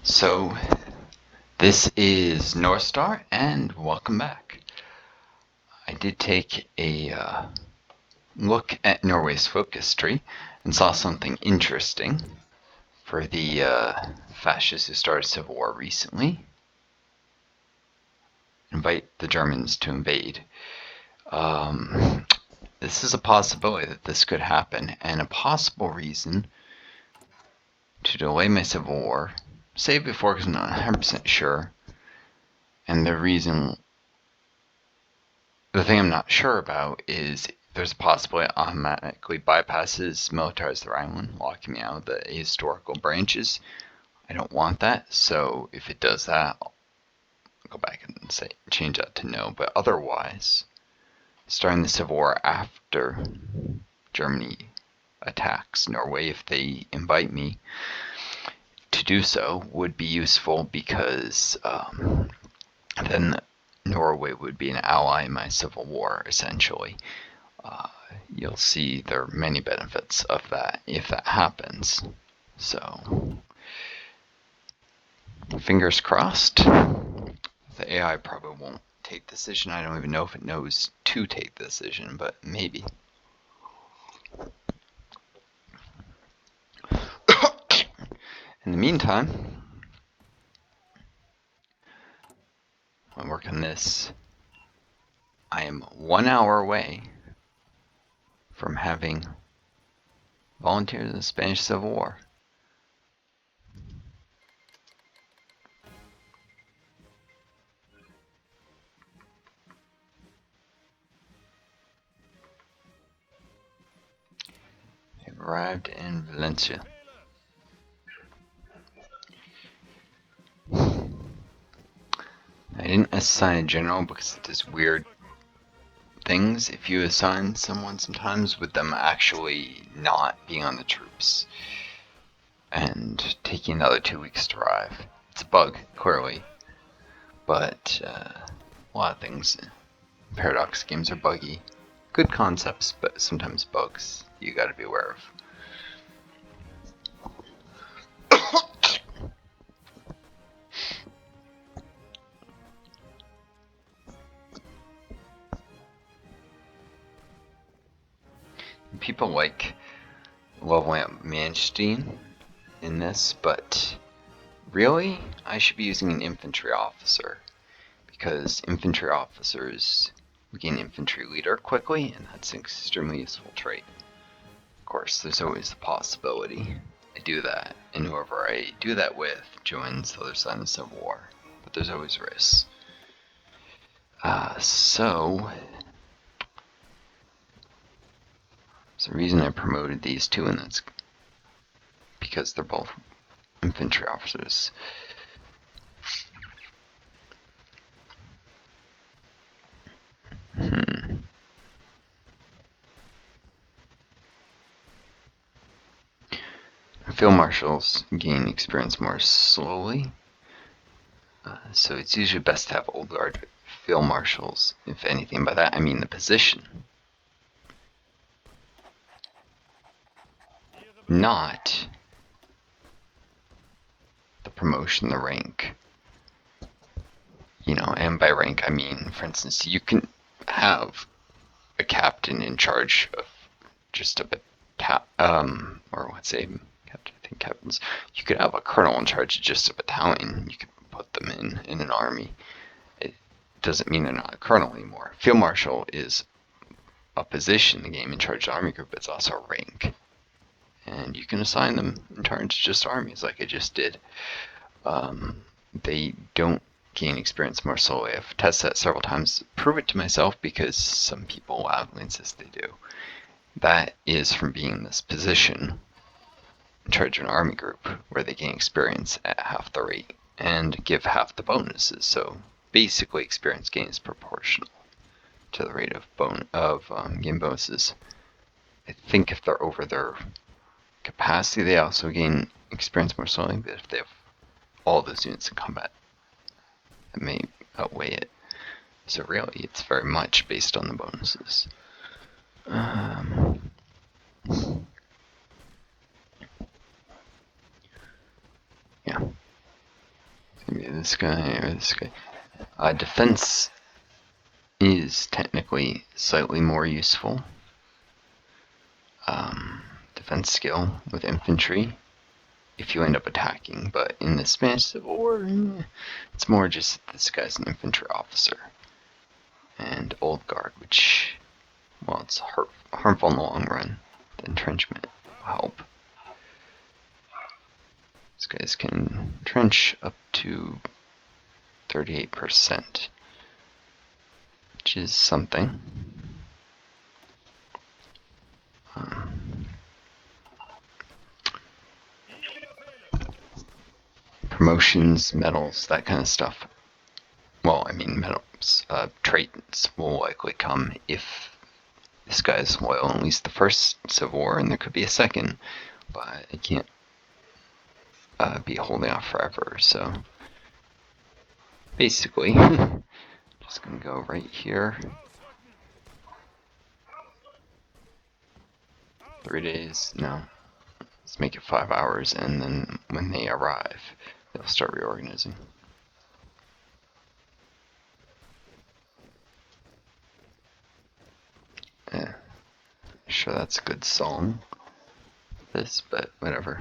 So, this is Northstar, and welcome back. I did take a look at Norway's focus tree and saw something interesting for the fascists who started civil war recently. Invite the Germans to invade. This is a possibility that this could happen, and a possible reason to delay my civil war. Say it before because I'm not 100% sure. And the thing I'm not sure about is there's a possibility it automatically bypasses militarized the Rhineland, locking me out of the historical branches. I don't want that, so if it does that, I'll go back and change that to no. But otherwise, starting the civil war after Germany attacks Norway, if they invite me to do so, would be useful because then Norway would be an ally in my civil war, essentially. You'll see there are many benefits of that if that happens. So, fingers crossed. The AI probably won't take the decision. I don't even know if it knows to take the decision, but maybe. In the meantime, I work on this. I am 1 hour away from having volunteered in the Spanish Civil War. I arrived in Valencia. I didn't assign a general because it does weird things if you assign someone sometimes with them actually not being on the troops and taking another 2 weeks to arrive. It's a bug, clearly, but a lot of things in Paradox games are buggy. Good concepts, but sometimes bugs you gotta be aware of. People like leveling up Manstein in this, but really, I should be using an infantry officer because infantry officers gain infantry leader quickly, and that's an extremely useful trait. Of course, there's always the possibility I do that, and whoever I do that with joins the other side of the Civil War, but there's always risks. So there's a reason I promoted these two, and that's because they're both infantry officers. Field marshals gain experience more slowly, so it's usually best to have old guard field marshals. If anything, by that I mean the position, not the promotion, the rank. And by rank I mean, for instance, you can have a captain in charge of just a captains. You could have a colonel in charge of just a battalion. You could put them in an army. It doesn't mean they're not a colonel anymore. Field marshal is a position in the game in charge of the army group. It's also a rank, and you can assign them in charge of just armies, like I just did. They don't gain experience more slowly. I've tested that several times to prove it to myself because some people loudly insist they do. That is from being in this position in charge of an army group where they gain experience at half the rate and give half the bonuses. So basically, experience gain is proportional to the rate of game bonuses. I think if they're over their capacity, they also gain experience more slowly. But if they have all those units in combat, that may outweigh it. So really, it's very much based on the bonuses. Yeah. Maybe this guy or this guy. Defense is technically slightly more useful. Defense skill with infantry if you end up attacking, but in the Spanish Civil War, it's more just this guy's an infantry officer. And Old Guard, which, well, it's harmful in the long run. The entrenchment will help. These guys can trench up to 38%, which is something. Promotions, medals, that kind of stuff. Well, I mean, medals, traits will likely come if this guy's loyal, at least the first Civil War, and there could be a second, but it can't be holding off forever, so basically, just gonna go right here. 3 days, no. Let's make it 5 hours, and then when they arrive, they'll start reorganizing. Yeah. Sure, that's a good song. This, but whatever.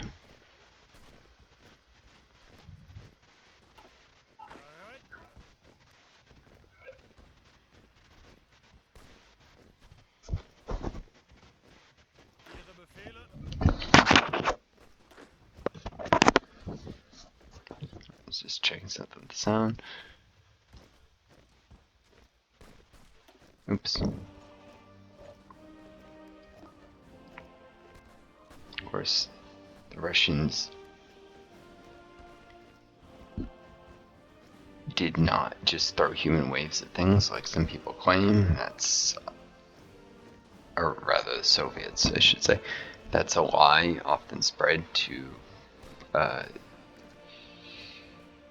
Just checking something with the sound. Oops. Of course, the Russians did not just throw human waves at things like some people claim. That's, or rather the Soviets, I should say. That's a lie often spread to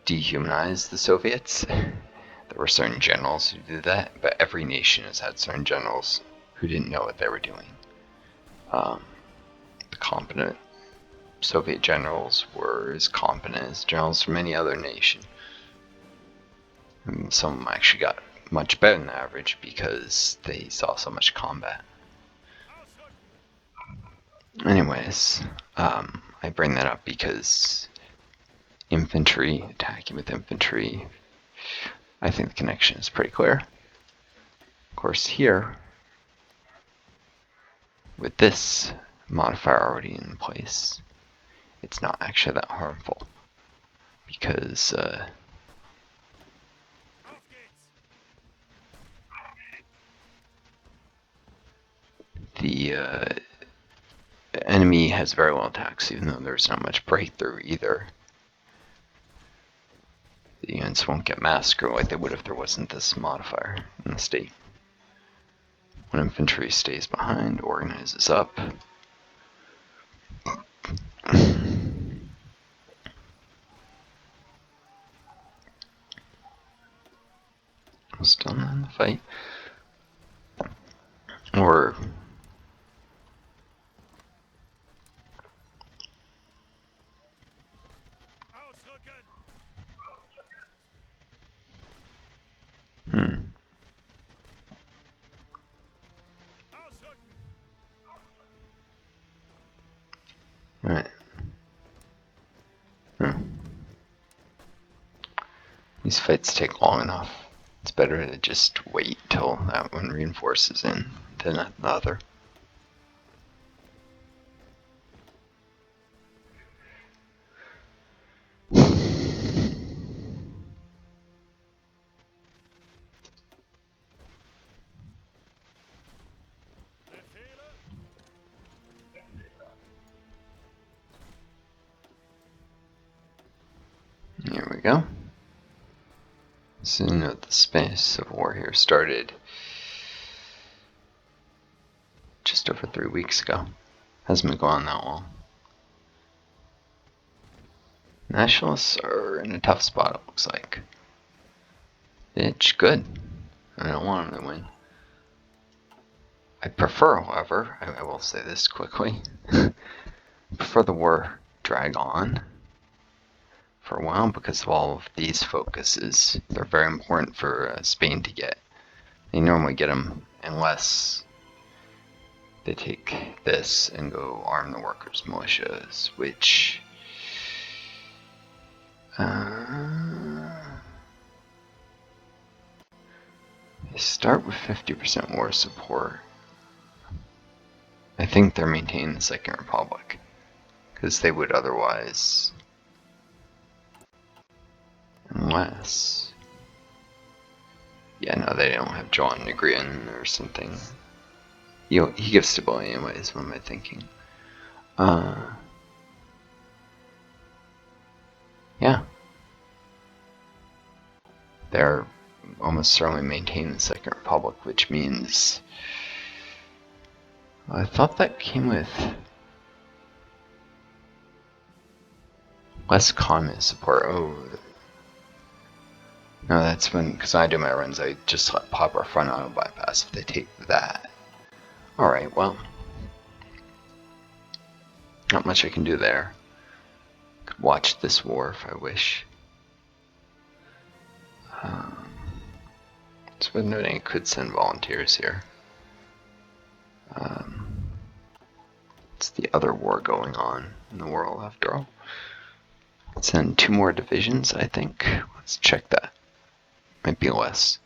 dehumanize the Soviets. There were certain generals who did that, but every nation has had certain generals who didn't know what they were doing. The competent Soviet generals were as competent as generals from any other nation. And some of them actually got much better than the average because they saw so much combat. Anyways, I bring that up because infantry, attacking with infantry, I think the connection is pretty clear. Of course, here, with this modifier already in place, it's not actually that harmful because the enemy has very little attacks, even though there's not much breakthrough either. The units won't get massacred like they would if there wasn't this modifier in the state. When infantry stays behind, organizes up. Still not in the fight. Or Right. These fights take long enough. It's better to just wait till that one reinforces in than the other. Here we go. So you know the Spanish Civil War here started just over 3 weeks ago. Hasn't been going on that long. Nationalists are in a tough spot, it looks like. It's good. I don't want them to win. I prefer, however, I will say this quickly, I prefer the war drag on for a while because of all of these focuses. They're very important for Spain to get. They normally get them unless they take this and go arm the workers' militias, which they start with 50% war support. I think they're maintaining the Second Republic, because they would otherwise, unless, yeah, no, they don't have John Negrian or something. He gives stability anyways. What am I thinking? Yeah, they're almost certainly maintaining the Second Republic, which means I thought that came with less communist support. Oh, no, that's when, because I do my runs, I just let pop our front auto bypass if they take that. Alright, well, not much I can do there. Could watch this war if I wish. It's worth noting I could send volunteers here. It's the other war going on in the world after all. Send 2 more divisions, I think. Let's check that. Might be less.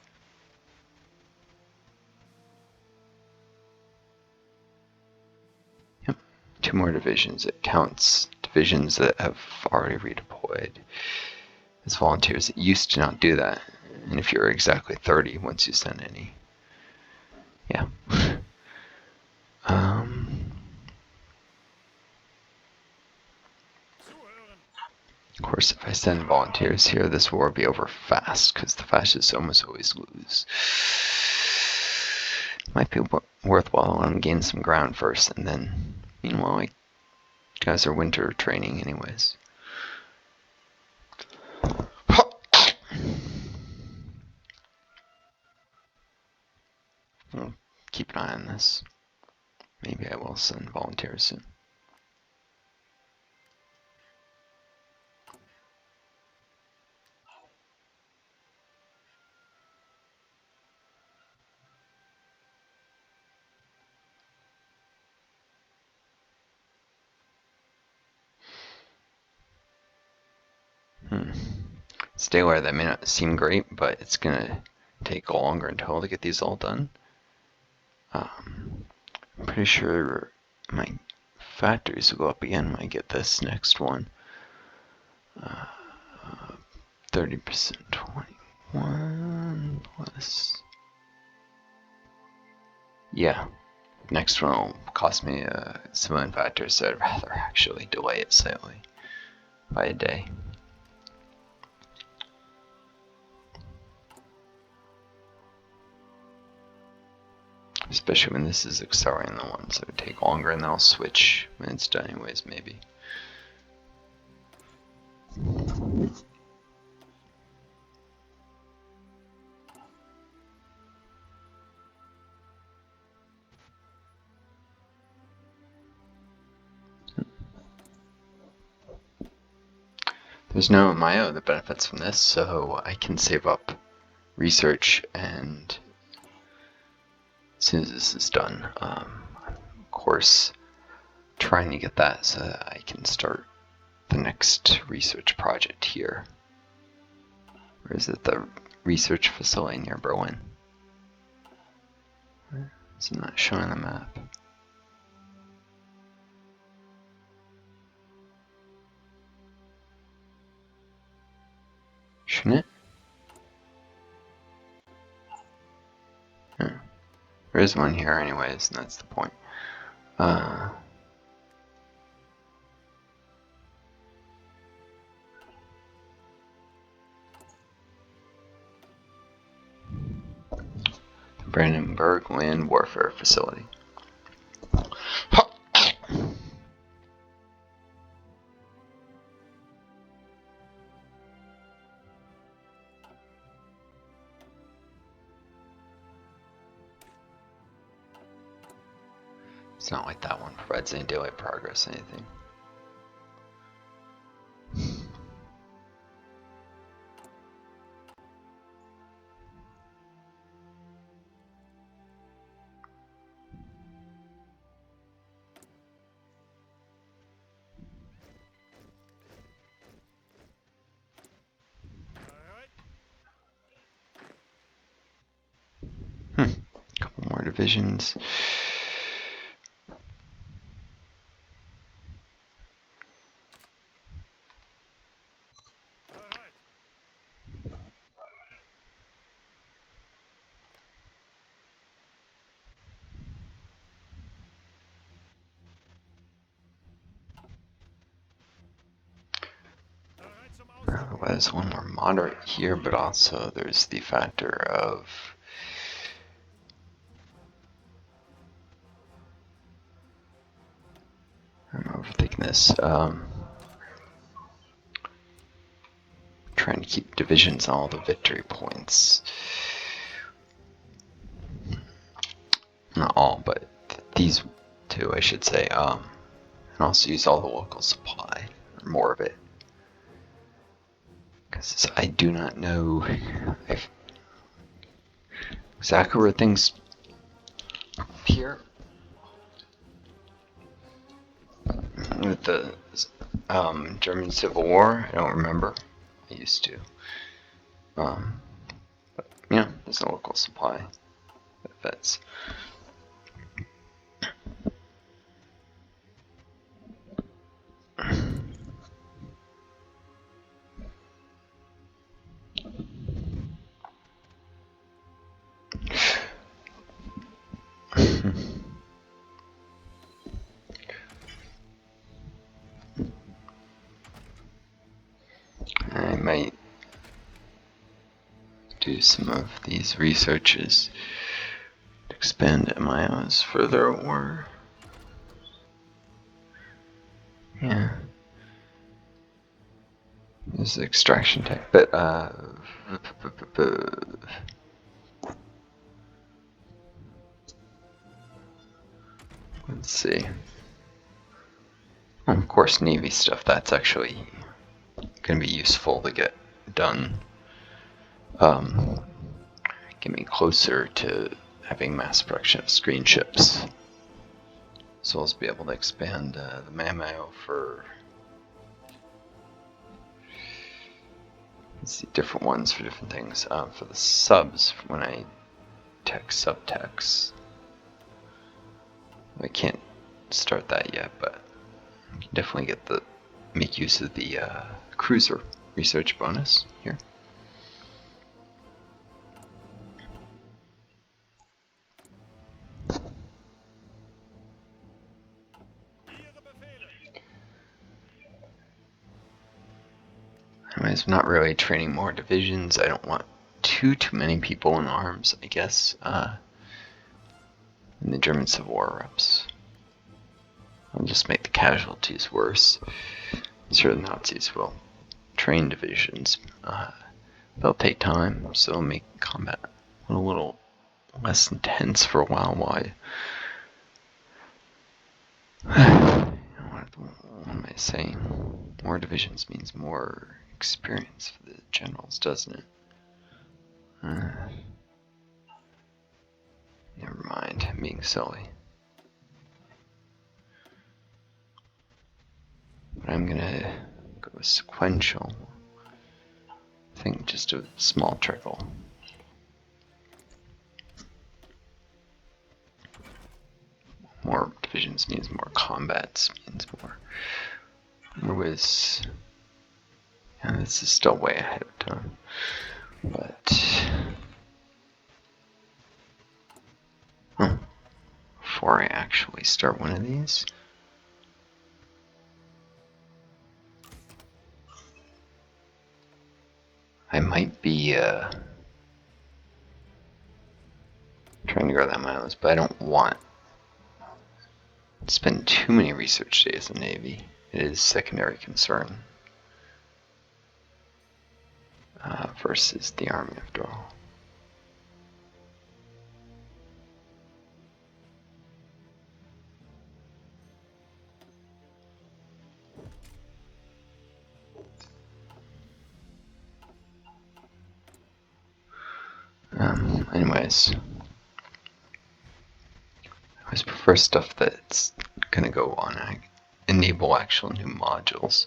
Yep, 2 more divisions. It counts divisions that have already redeployed as volunteers. It used to not do that. And if you're exactly 30 once you send any. Yeah. Of course, if I send volunteers here, this war will be over fast, because the fascists almost always lose. Might be worthwhile to gain some ground first, and then, meanwhile, you guys are winter training anyways. I'll keep an eye on this. Maybe I will send volunteers soon. Stay aware, that may not seem great, but it's gonna take longer until to get these all done. I'm pretty sure my factories will go up again when I get this next one. 30%, 21 plus. Yeah, next one will cost me a civilian factor, so I'd rather actually delay it slightly by a day. Especially when this is accelerating the ones that would take longer, and then I'll switch when it's done anyways, maybe. There's no MIO that benefits from this, so I can save up research, and as soon as this is done, of course, trying to get that so that I can start the next research project here. Or is it the research facility near Berlin? It's not showing the map. Shouldn't it? Yeah. There is one here anyways, and that's the point. Brandenburg Land Warfare Facility. It's not like that one provides any daylight progress or anything. divisions. Otherwise, one more moderate here, but also there's the factor of I'm overthinking this. Trying to keep divisions on all the victory points. Not all, but these two, I should say. And also use all the local supply, or more of it. Because I do not know exactly where things appear. With the German Civil War, I don't remember. I used to. But, there's a local supply. That's I might do some of these researches to expand MIOs further, or there's the extraction tech, but let's see. Of course, Navy stuff, that's actually going to be useful to get done. Get me closer to having mass production of screen ships. So I'll be able to expand the MAMO for let's see, different ones for different things. For the subs, when I tech subtext, I can't start that yet, but I can definitely make use of the cruiser research bonus here. Anyways, I'm not really training more divisions. I don't want too many people in arms, I guess, in the German Civil War erupts. I'll just make the casualties worse. I'm sure the Nazis will train divisions. They'll take time, so it'll make combat a little less intense for a while. What am I saying? More divisions means more experience for the generals, doesn't it? Never mind, I'm being silly. But I'm gonna go with sequential. I think just a small trickle. More divisions means more combats, means more. This is still way ahead of time. But before I actually start one of these, I might be trying to grow that miles, but I don't want to spend too many research days in the Navy. It is a secondary concern versus the Army, after all. Anyways, I always prefer stuff that's gonna go on enable actual new modules.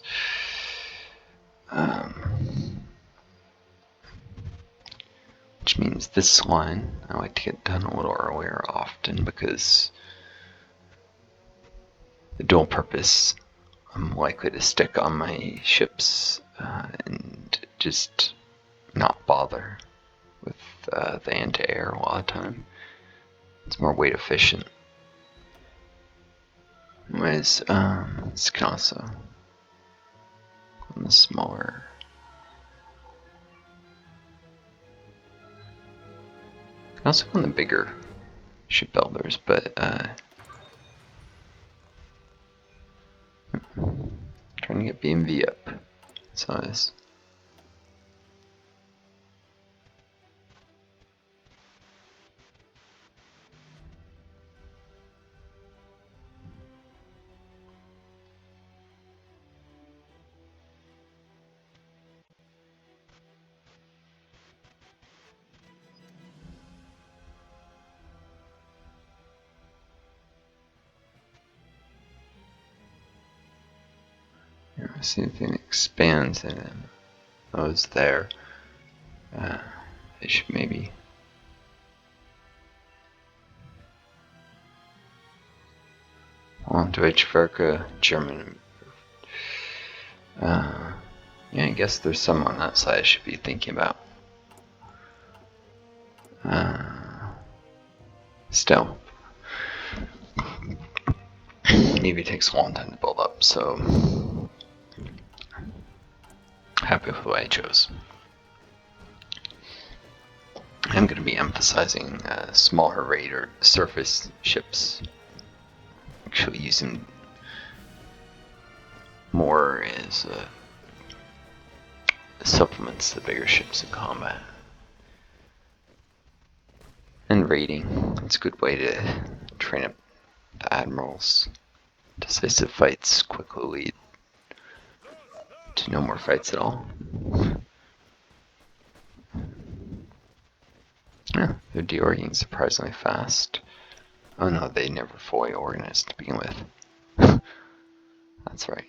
which means this line I like to get done a little earlier often because the dual purpose I'm likely to stick on my ships and just not bother with the anti-air a lot of time. It's more weight efficient. Anyways, this can also on the smaller. Also on the bigger shipbuilders, but trying to get BMV up size. See if it expands and then those there. They should maybe. Deutsche Werke, German. Yeah, I guess there's some on that side I should be thinking about. Still. Maybe it takes a long time to build up, so happy with what I chose. I'm going to be emphasizing smaller raider surface ships, actually using more as supplements to the bigger ships in combat. And raiding, it's a good way to train up the admirals. Decisive fights quickly lead to no more fights at all. Yeah, they're deorging surprisingly fast. Oh no, they never fully organized to begin with. That's right.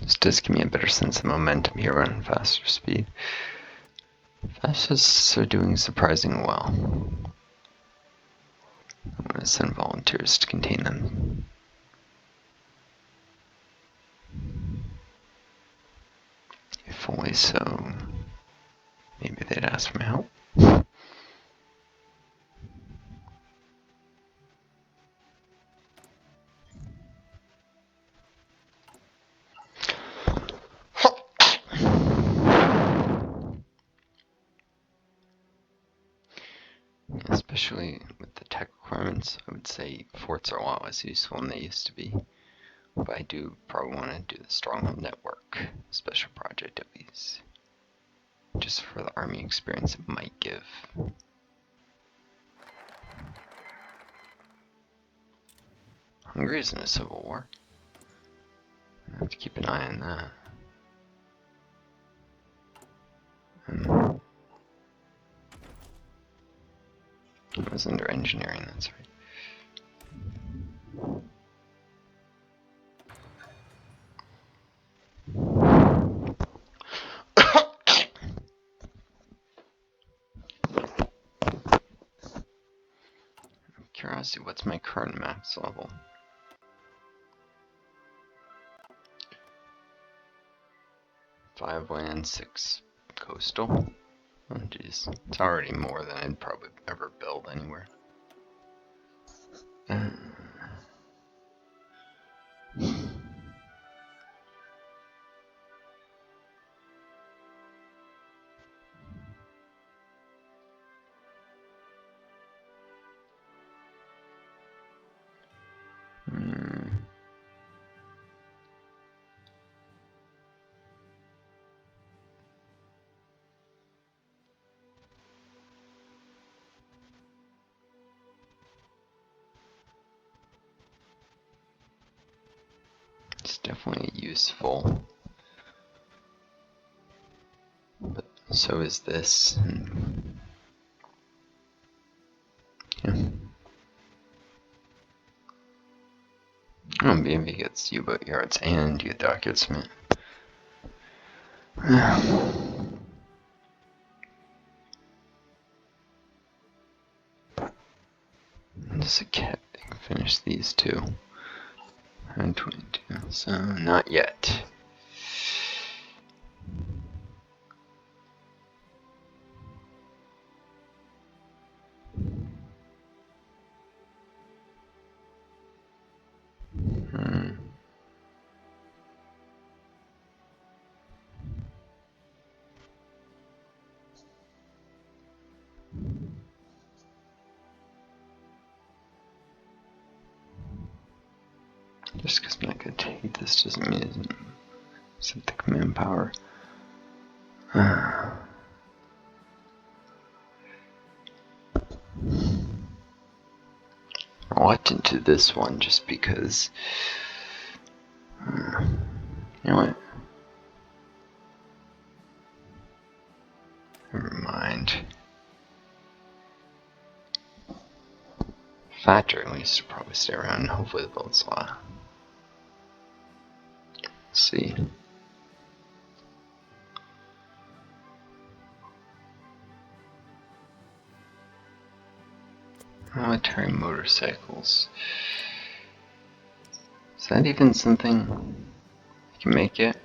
This does give me a better sense of momentum here on faster speed. Fascists are doing surprisingly well. I'm going to send volunteers to contain them. If only so, maybe they'd ask for my help. Especially with the tech requirements, I would say forts are a lot less useful than they used to be. But I do probably want to do the Stronghold Network special project at least. Just for the army experience it might give. Hungary's in a civil war. I have to keep an eye on that. It was under engineering, that's right. Curiosity, what's my current max level? 5 land, 6 coastal. Oh jeez, it's already more than I'd probably ever build anywhere. definitely useful. But so is this. Yeah. Oh, BMV gets U-boat yards and you get the accurate cement. Just a cat can finish these two. 122, so not yet. Just because I'm not going to take this doesn't mean it isn't the command power. Reluctant to this one just because. You know what? Never mind. Factory at least will probably stay around. Hopefully the build slot. Let's see. Military motorcycles. Is that even something you can make it?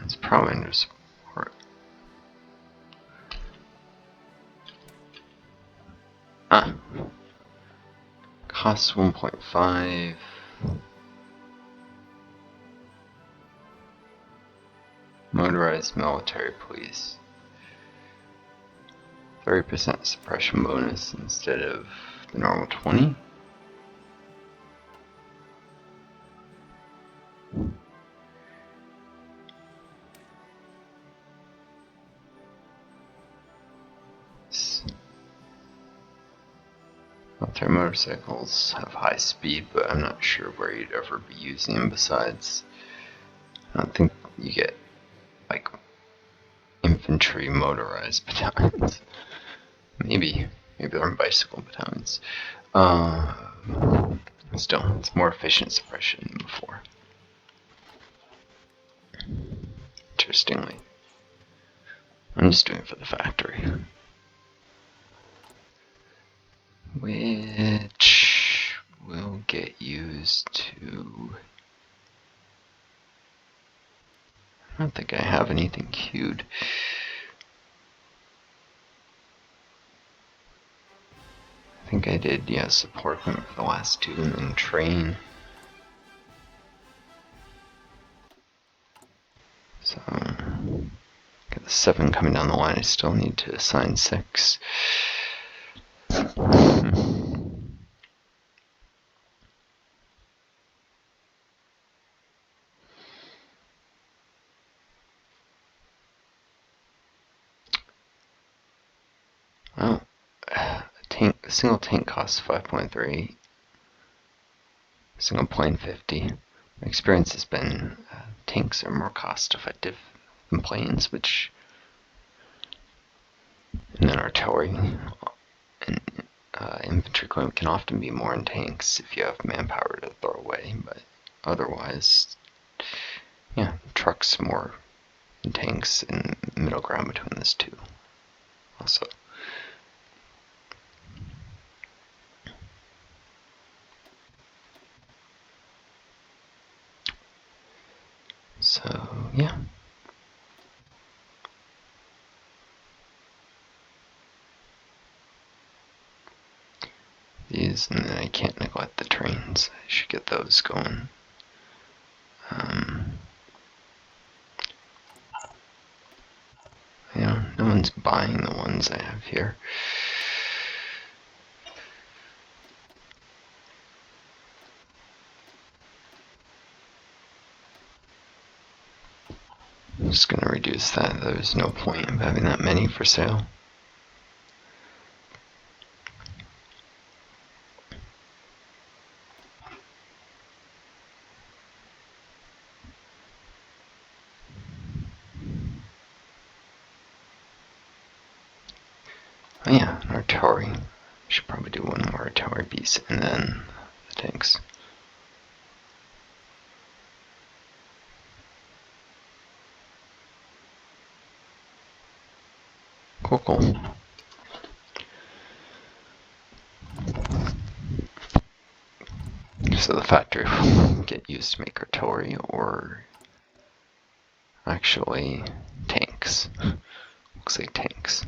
It's probably under support. Costs 1.5. Motorized military police. 30% suppression bonus instead of the normal 20. Military motorcycles have high speed, but I'm not sure where you'd ever be using them besides. I don't think you get like infantry motorized battalions. Maybe they're in bicycle battalions. Still, it's more efficient suppression than before. Interestingly. I'm just doing it for the factory. Which will get used to... I don't think I have anything queued. I think I did, yeah, support equipment for the last two and then train. So, got the 7 coming down the line. I still need to assign 6. Well, a single tank costs 5.3. Single plane 50. My experience has been tanks are more cost effective than planes, and then artillery and infantry equipment can often be more in tanks if you have manpower to throw away, but otherwise, yeah, trucks more in tanks and middle ground between those two. Also. So, yeah. These, and then I can't neglect the trains. I should get those going. No one's buying the ones I have here. I'm just going to reduce that. There's no point of having that many for sale. Oh yeah, an artillery. Should probably do one more artillery piece and then the tanks. Cool. So the factory will get used to make artillery or actually tanks. Looks like tanks.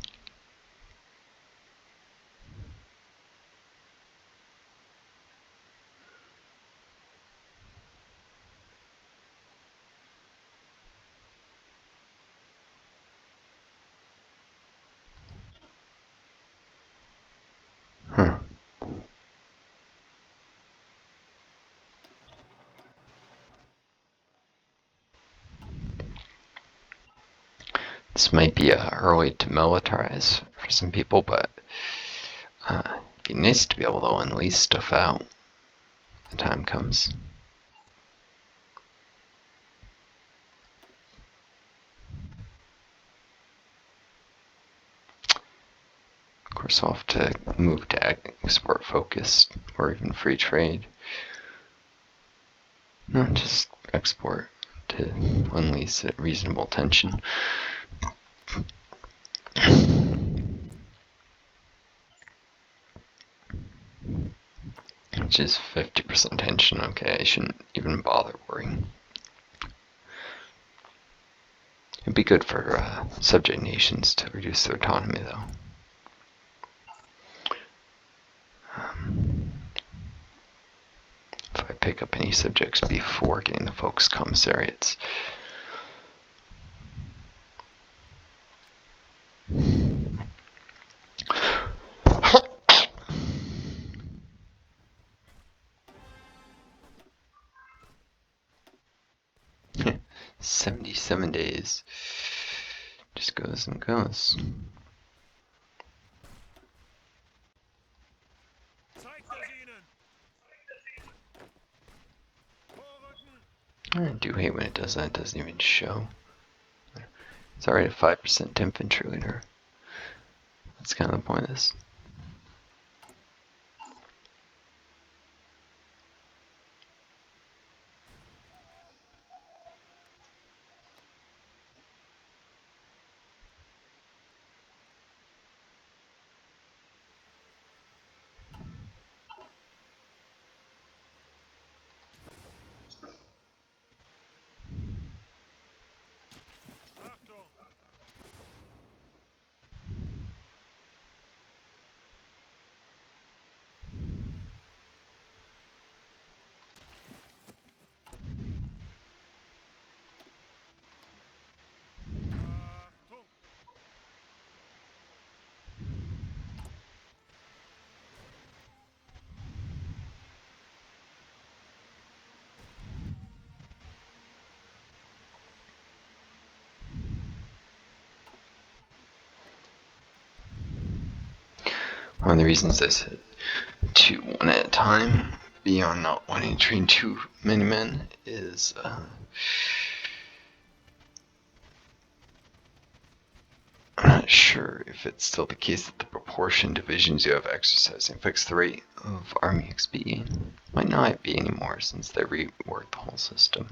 Huh. This might be early to militarize for some people, but it'd be nice to be able to unleash stuff out when the time comes. Of course, I'll have to move to export focused or even free trade. No, just export to unleash at reasonable tension. Which is 50% tension. Okay, I shouldn't even bother worrying. It'd be good for subject nations to reduce their autonomy, though. If I pick up any subjects before getting the focus commissariats. Yeah, 77 days. Just goes and goes. I do hate when it does that. It doesn't even show. It's already a 5% infantry leader. That's kind of the point of this. One of the reasons I said 2 one at a time, beyond not wanting to train too many men, is I'm not sure if it's still the case that the proportion divisions you have exercising affects the rate of army XP. Might not be anymore since they reworked the whole system.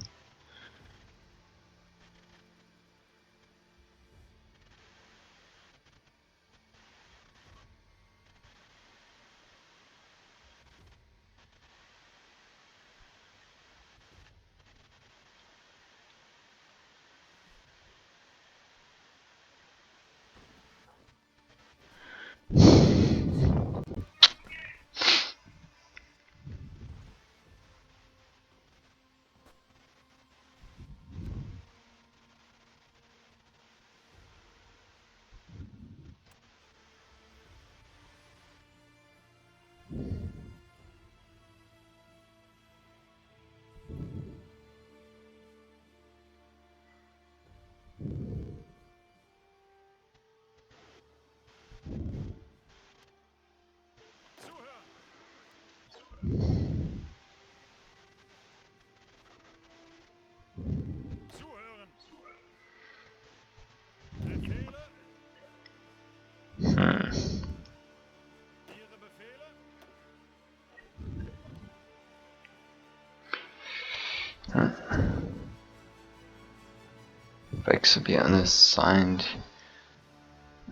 Bikes will be unassigned.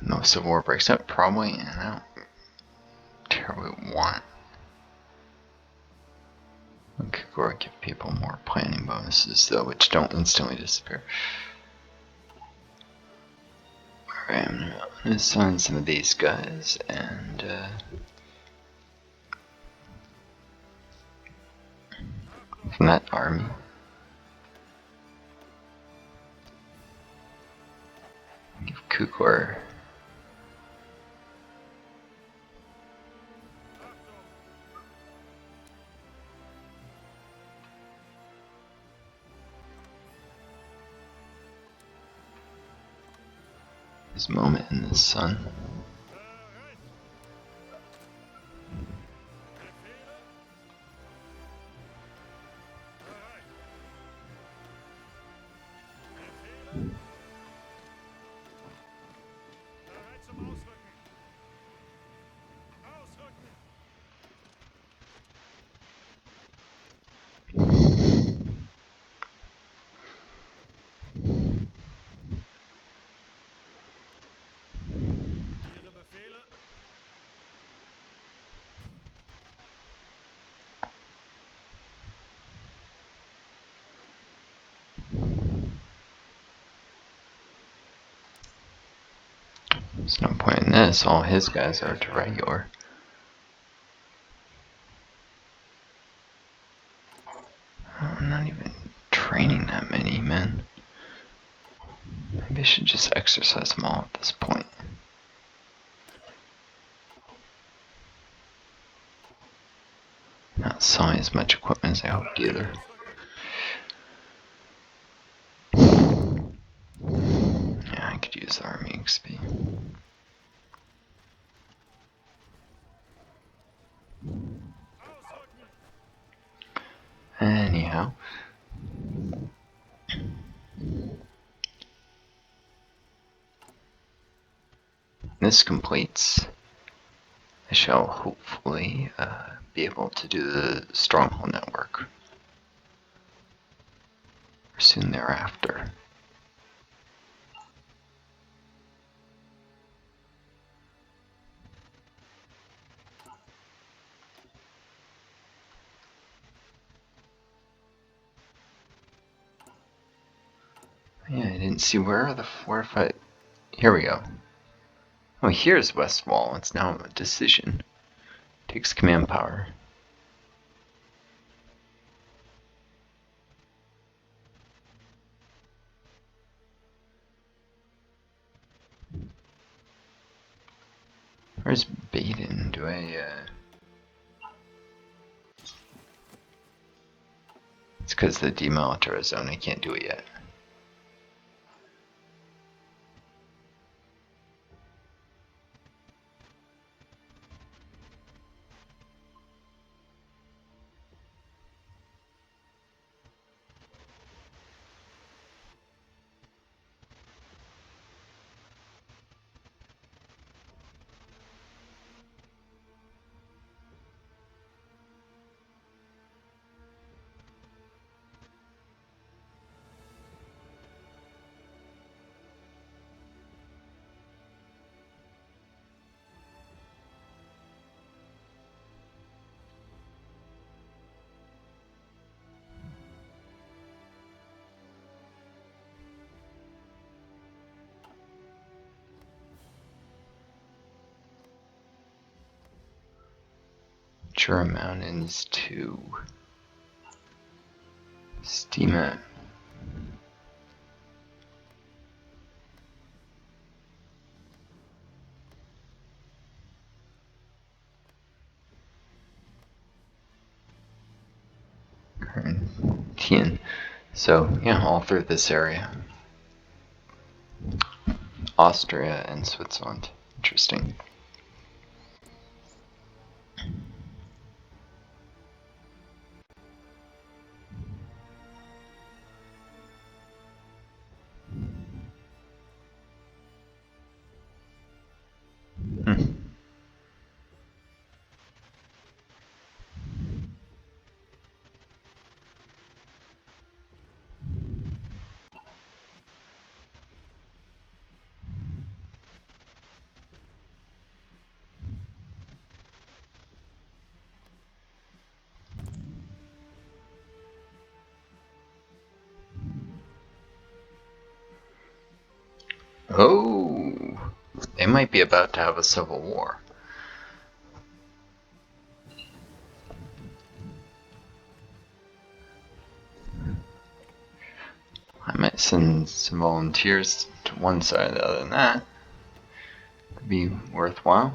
No Civil War breaks out, probably, and I don't terribly want. I could go give people more planning bonuses, though, which don't instantly disappear. Alright, I'm gonna assign some of these guys, and from that army. Give Kukor his moment in the sun. There's no point in this, all his guys are to regular. I'm not even training that many men. Maybe I should just exercise them all at this point. Not selling as much equipment as I hoped either. Yeah, I could use the army XP. Anyhow. This completes. I shall hopefully be able to do the stronghold network soon thereafter. Yeah, I didn't see where are the fortified. Here we go. Oh, here's Westwall. It's now a decision. Takes command power. Where's Baden? Do I, It's because the demilitarized zone, I can't do it yet. Jura Mountains to Steamer. Tien. So, yeah, all through this area. Austria and Switzerland. Interesting. Oh, they might be about to have a civil war. I might send some volunteers to one side or the other than that. Could be worthwhile.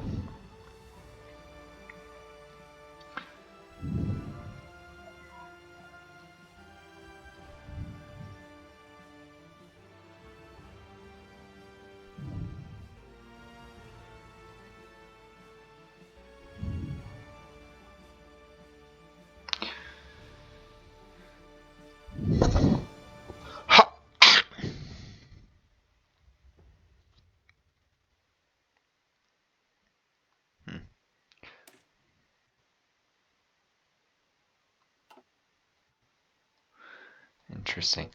Interesting.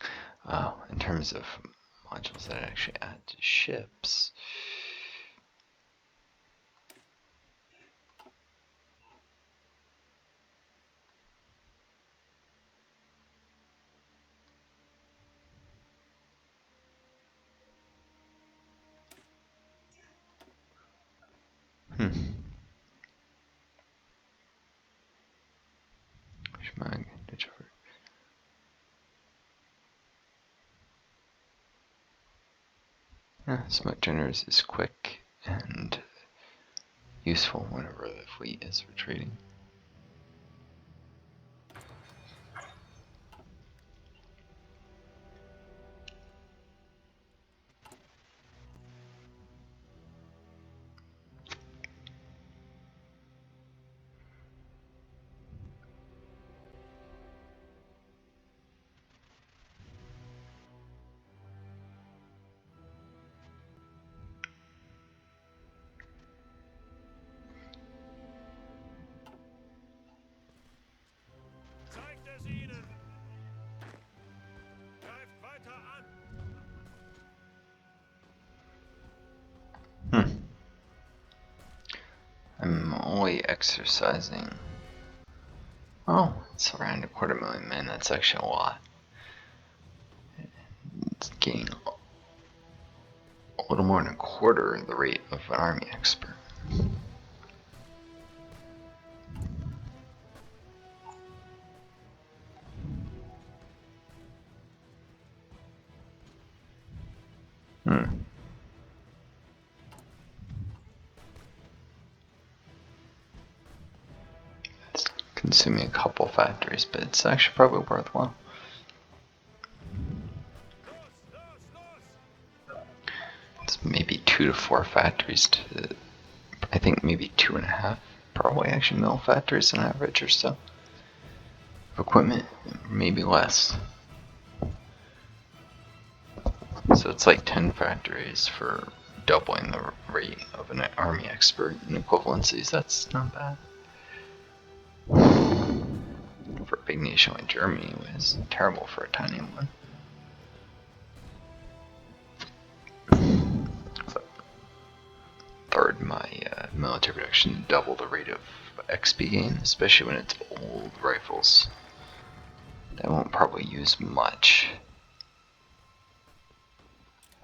In terms of modules that I actually add to ships. Smoke generators is quick and useful whenever the fleet is retreating. I'm only exercising. Oh, it's around 250,000 men. That's actually a lot. It's getting a little more than a quarter the rate of an army expert. It's consuming a couple factories, but it's actually probably worthwhile. It's maybe 2 to 4 factories to, I think maybe 2.5, probably actually mill factories on average or so. Equipment, maybe less. So it's like 10 factories for doubling the rate of an army expert in equivalencies. That's not bad. For a big nation like Germany, it was terrible for a tiny one. Third, my military production double the rate of XP gain, especially when it's old rifles. That won't probably use much.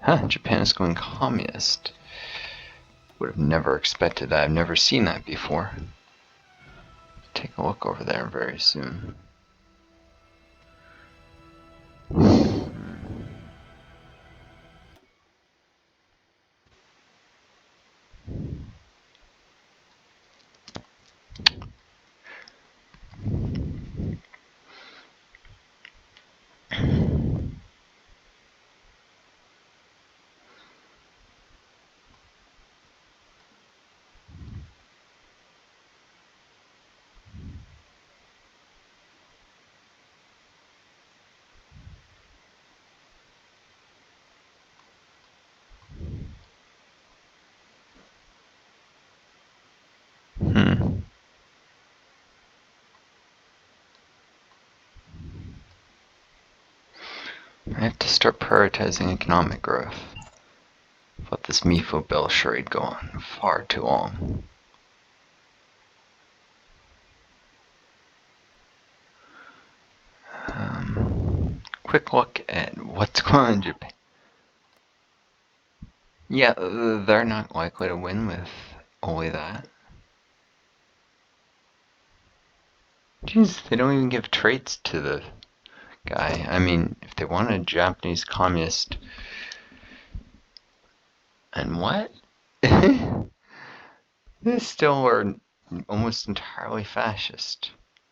Huh, Japan is going communist. Would have never expected that. I've never seen that before. Take a look over there very soon. I have to start prioritizing economic growth. Let this MIFO bill charade go on far too long. Quick look at what's going on in Japan. Yeah, they're not likely to win with only that. Jeez, they don't even give traits to the guy. I mean, if they want a Japanese communist... And what? They still are almost entirely fascist.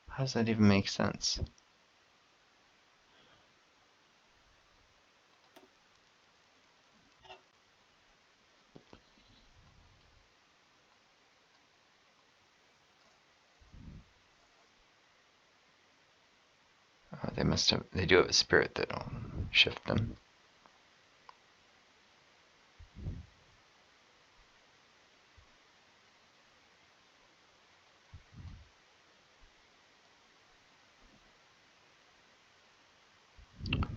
How does that even make sense? They do have a spirit that'll shift them.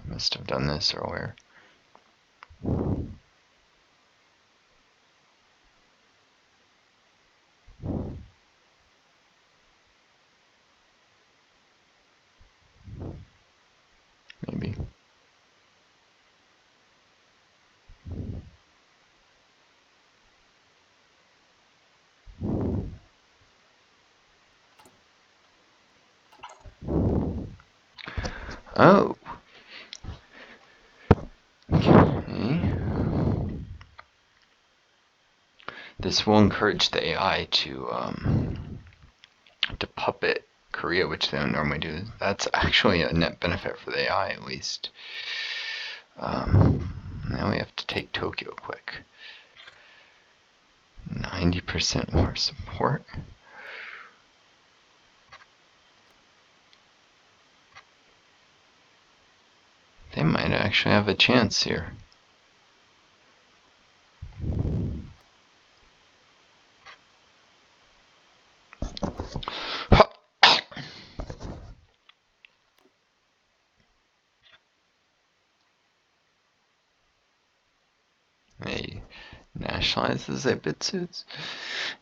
Must have done this earlier. Maybe. Oh. Okay. This will encourage the AI to puppet Korea, which they don't normally do. That's actually a net benefit for the AI, at least. Now we have to take Tokyo quick. 90% more support. They might actually have a chance here. They nationalize the Zaibutsuits.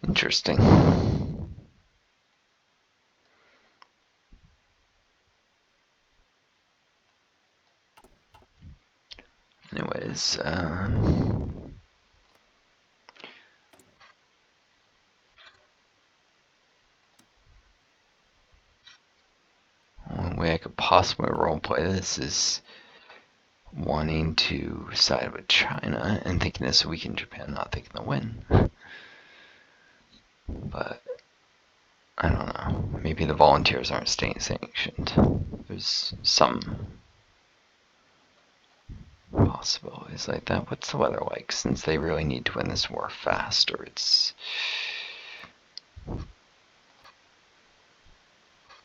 Interesting. Anyways, one way I could possibly roleplay this is wanting to side with China and thinking this will weaken Japan, not thinking they'll win. But I don't know. Maybe the volunteers aren't state sanctioned. There's some possibilities like that. What's the weather like? Since they really need to win this war fast, or it's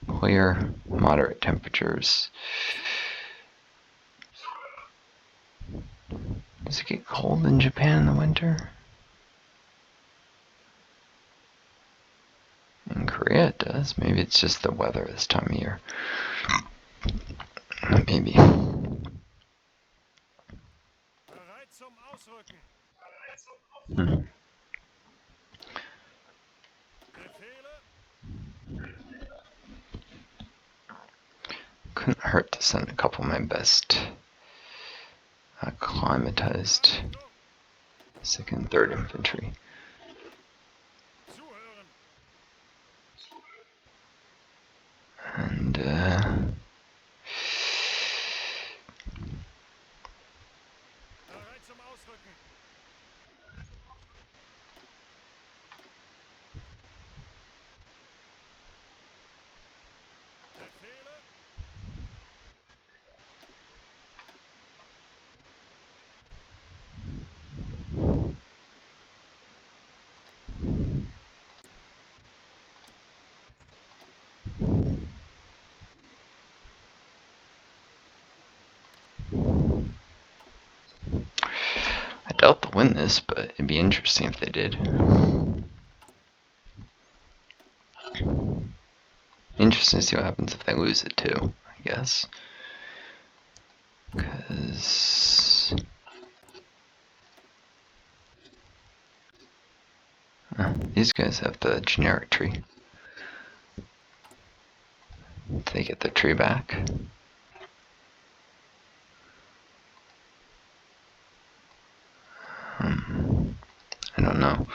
clear, moderate temperatures. Does it get cold in Japan in the winter? In Korea it does. Maybe it's just the weather this time of year. Maybe. Couldn't hurt to send a couple of my best acclimatized 2nd and 3rd Infantry. And I doubt they'll win this, but it'd be interesting if they did. Interesting to see what happens if they lose it too, I guess. Because these guys have the generic tree. Did they get their tree back? don't know.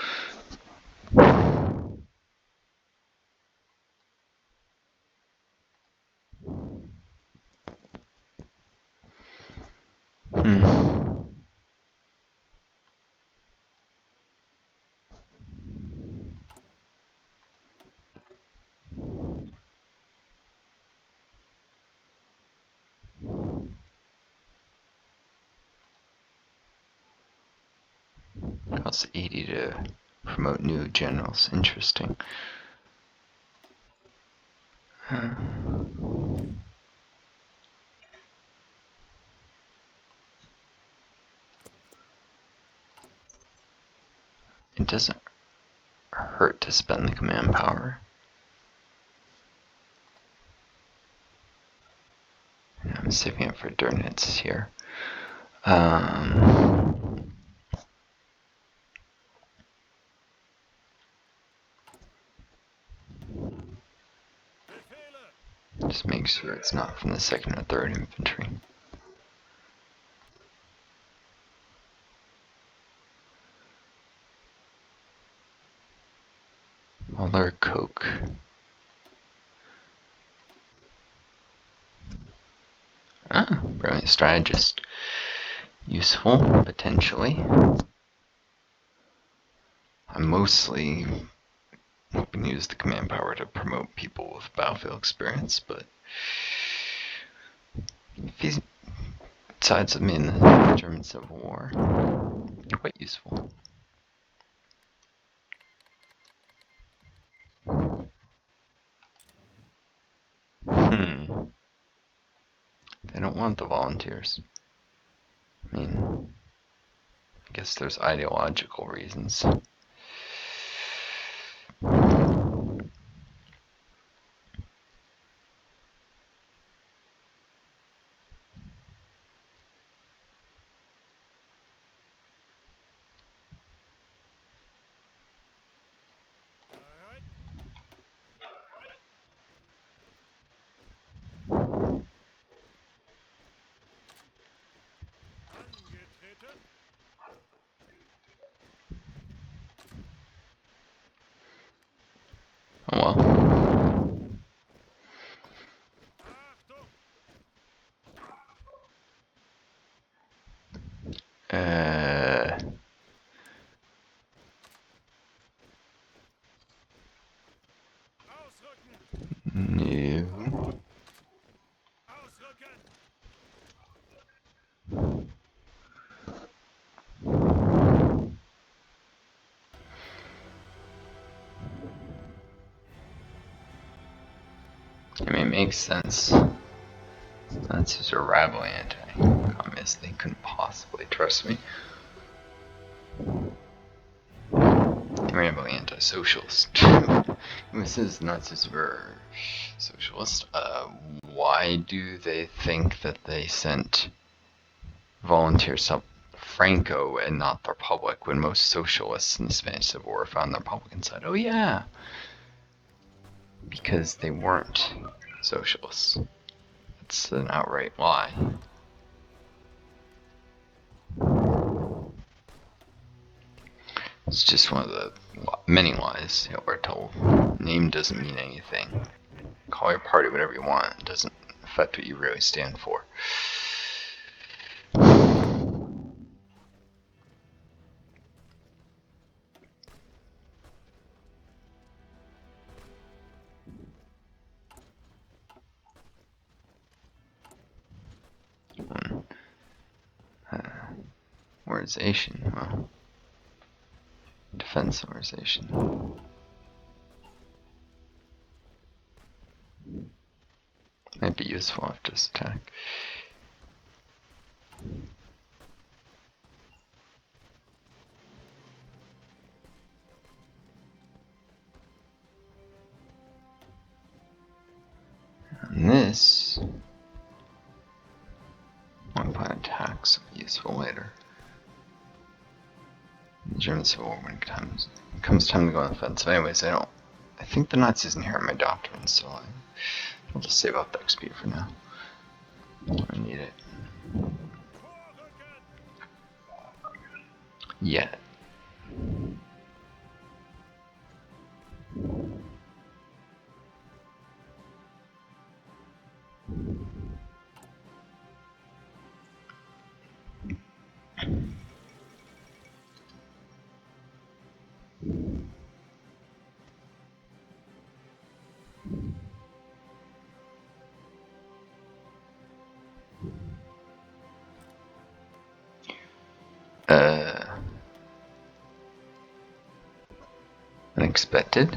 Costs 80 to promote new generals. Interesting. It doesn't hurt to spend the command power. I'm saving it for Durnitz here. Just make sure it's not from the 2nd or 3rd Infantry. Muller Coke. Ah, brilliant strategist. Useful, potentially. I'm mostly hoping to use the command power to promote people with battlefield experience, but if he sides with me in the German Civil War, quite useful. They don't want the volunteers. I mean, I guess there's ideological reasons. Oh well. No. I mean, it makes sense. Nazis are rabble anti-communists. They couldn't possibly trust me. Rabble anti-socialist. This is Nazis were socialist. Why do they think that they sent volunteers to Franco and not the Republic when most socialists in the Spanish Civil War found the Republican side? Oh yeah, because they weren't socialists. It's an outright lie. It's just one of the many lies Hitler told. Name doesn't mean anything. Call your party whatever you want. It doesn't affect what you really stand for. Organization, well, defense organization. Might be useful after this attack. And this one-point attacks will be useful later. The German Civil War when it comes time to go on the offensive. Anyways, I think the Nazis inherit my doctrine, so I'll just save up the XP for now. I need it. Yet. Unexpected.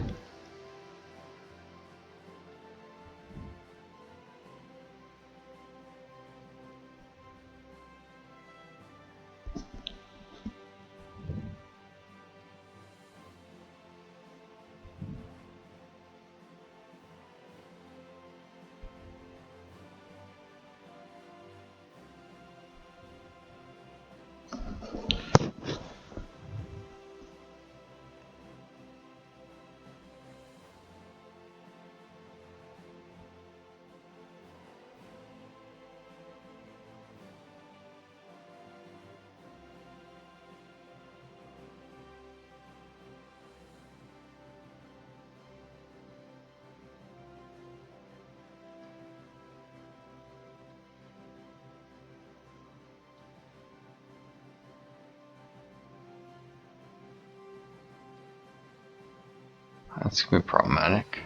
That's going to be problematic.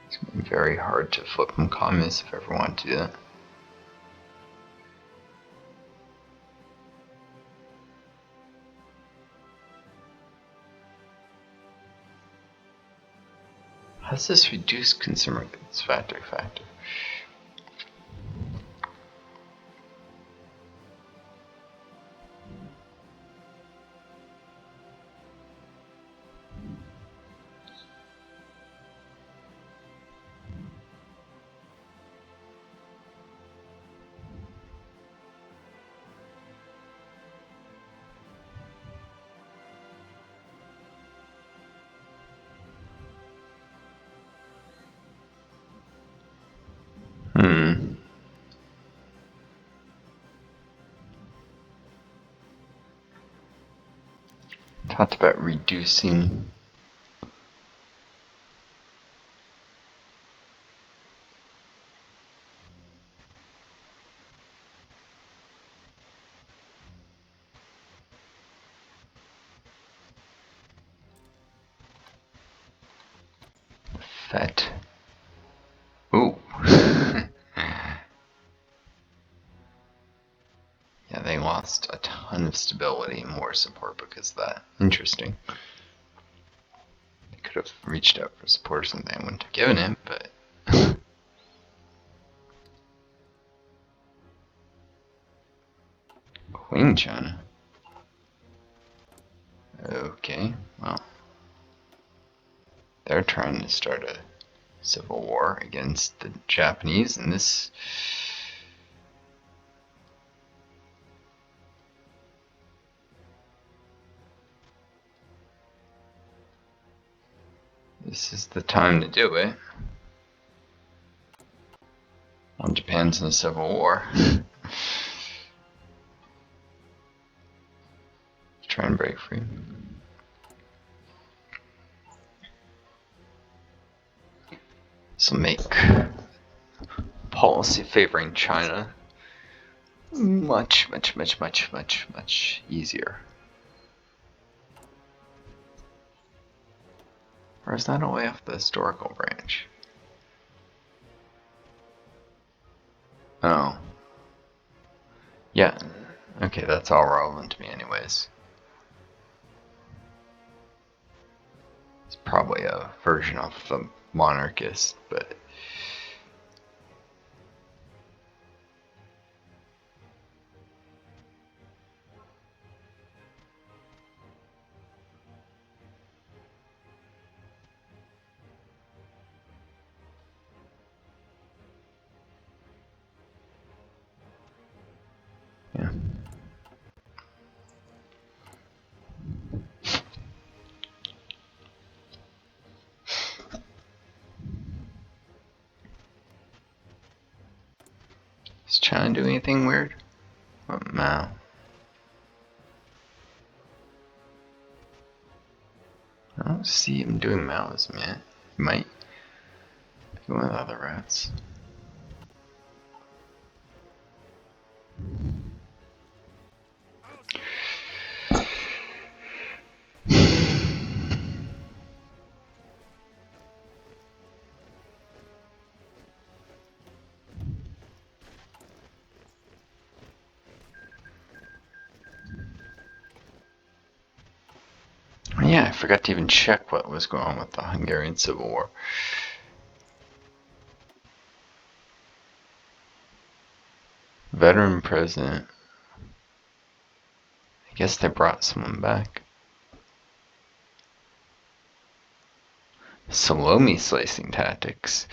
It's going to be very hard to flip from communist if I ever want to do that. How does this reduce consumer goods factor? Talked about reducing fat. Ooh. Yeah, they lost a ton of stability and more support because of that. Interesting. They could have reached out for support or something. I wouldn't have given it, but Queen China. Okay, well, they're trying to start a civil war against the Japanese, and this is the time to do it. Well, Japan's in a civil war. Try and break free. This will make policy favoring China much easier. Or is that away off the historical branch? Oh. Yeah. Okay, that's all relevant to me anyways. It's probably a version of the monarchist, but yeah. Is China doing anything weird? Oh, Mao. I don't see him doing Maoism yet. He might go with other routes. Yeah, I forgot to even check what was going on with the Hungarian Civil War. Veteran president. I guess they brought someone back. Salami slicing tactics.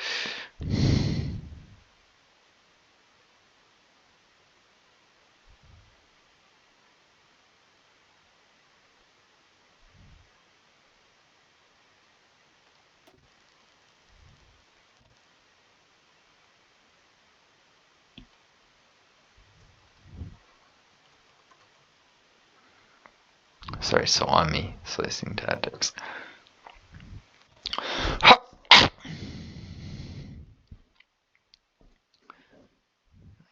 Sorry, salami slicing tactics.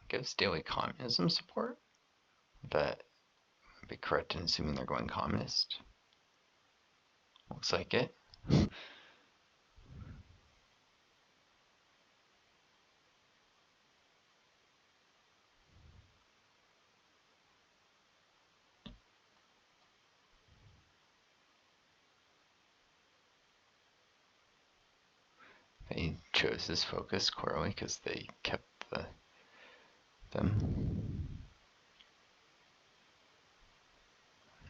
Gives daily communism support? That would be correct in assuming they're going communist. Looks like it. They chose this focus clearly because they kept them.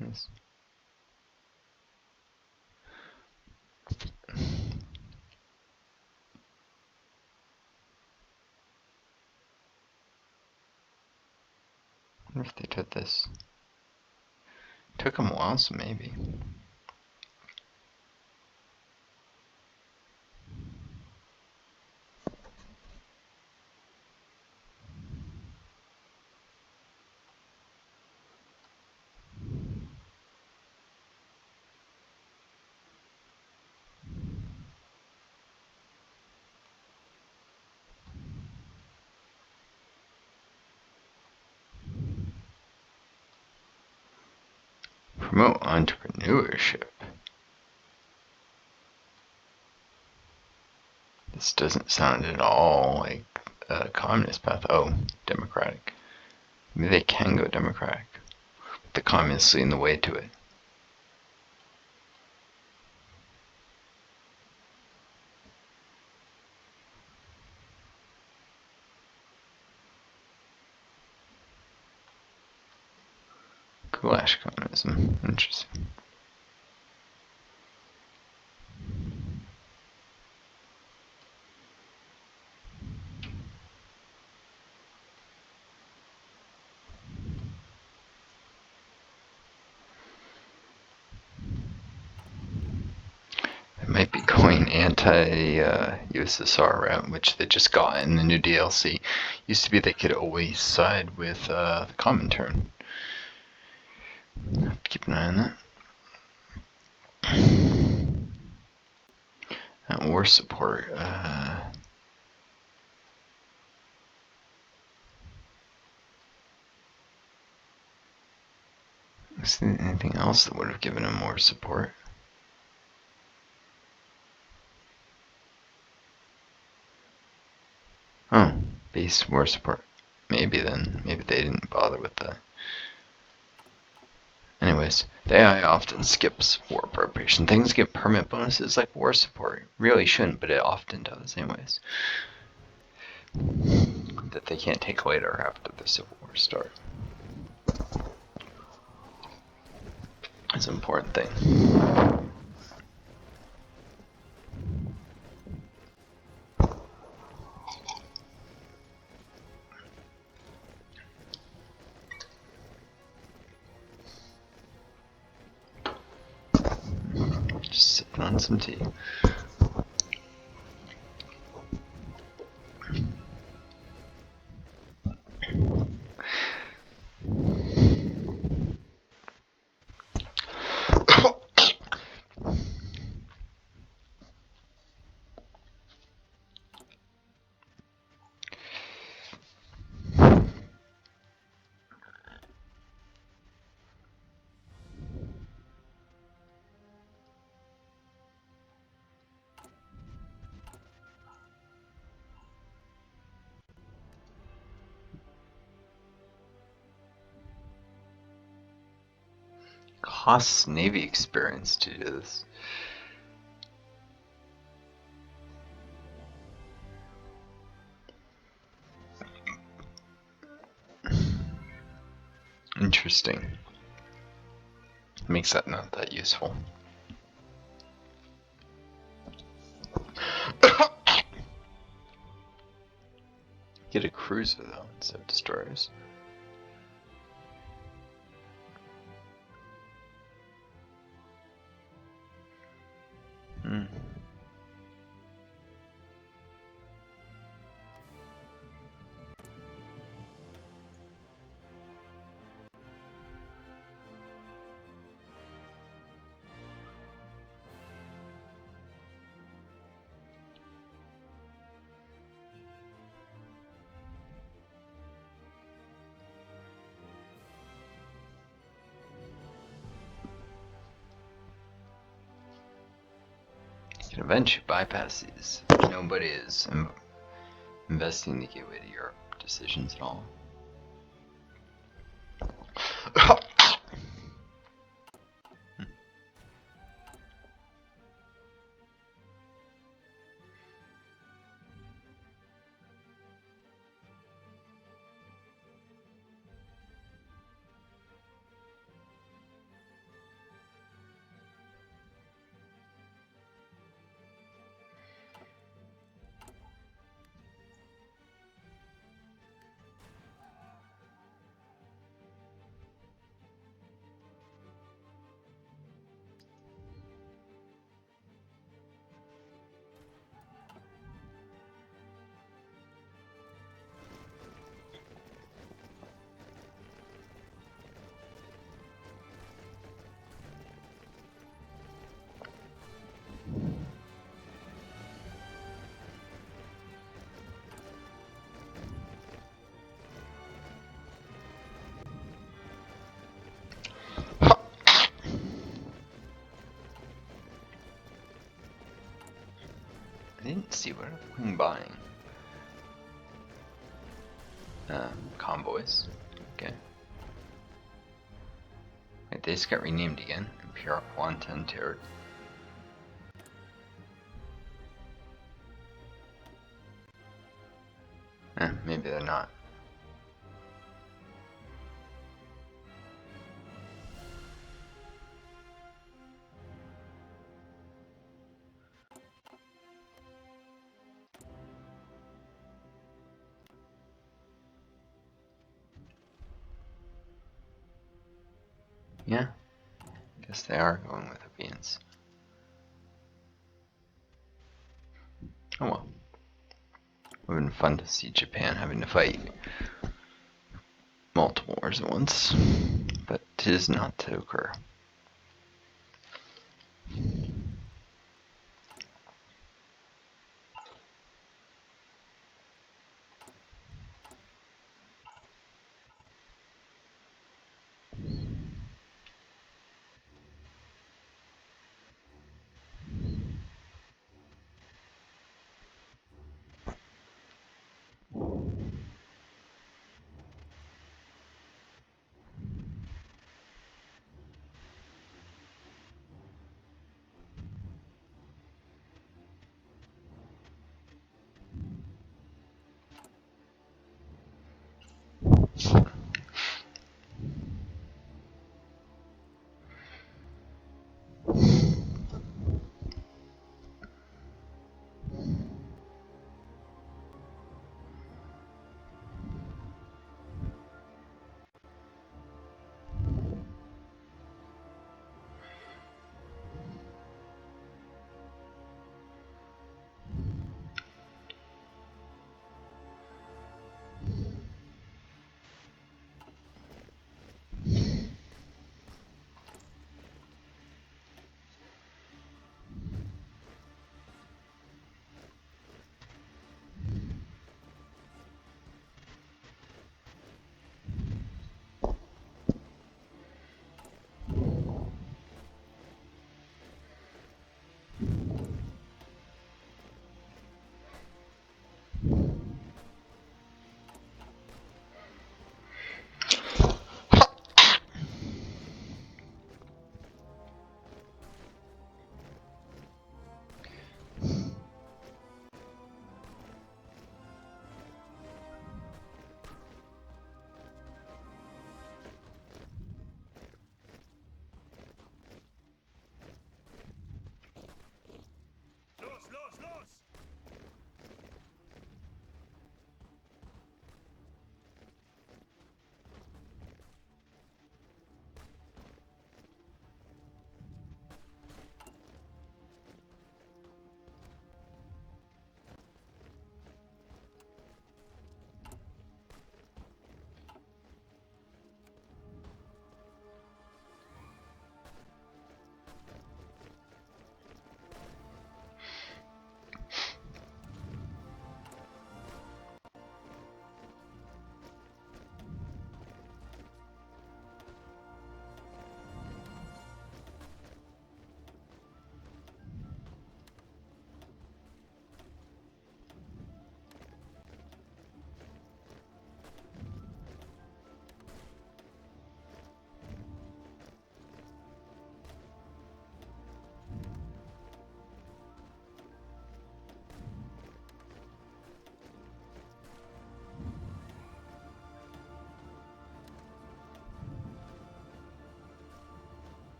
Yes. I wonder if they took this. Took them a while, so maybe. Promote entrepreneurship. This doesn't sound at all like a communist path. Oh, democratic. Maybe they can go democratic. But the communists lead the way to it. Goulash communism. Interesting. It might be going anti-USSR route, which they just got in the new DLC. Used to be they could always side with the Comintern. Have to keep an eye on that. War support. Is there anything else that would have given him more support? Oh, base war support. Maybe then. Maybe they didn't bother with that. Anyways, the AI often skips war appropriation. Things get permanent bonuses like war support. Really shouldn't, but it often does anyways. That they can't take later after the Civil War start. It's an important thing. Just sipping on some tea. Haas Navy experience to do this. Interesting. Makes that not that useful. Get a cruiser though instead of destroyers. You can eventually bypass these. Nobody is investing the gateway to Europe decisions at all. I didn't see what I'm buying. Convoys. Okay. Wait, they just got renamed again. Imperial Wanton Terror. Maybe they're not. Yeah, guess they are going with obedience. Oh well. It would have been fun to see Japan having to fight multiple wars at once, but it is not to occur.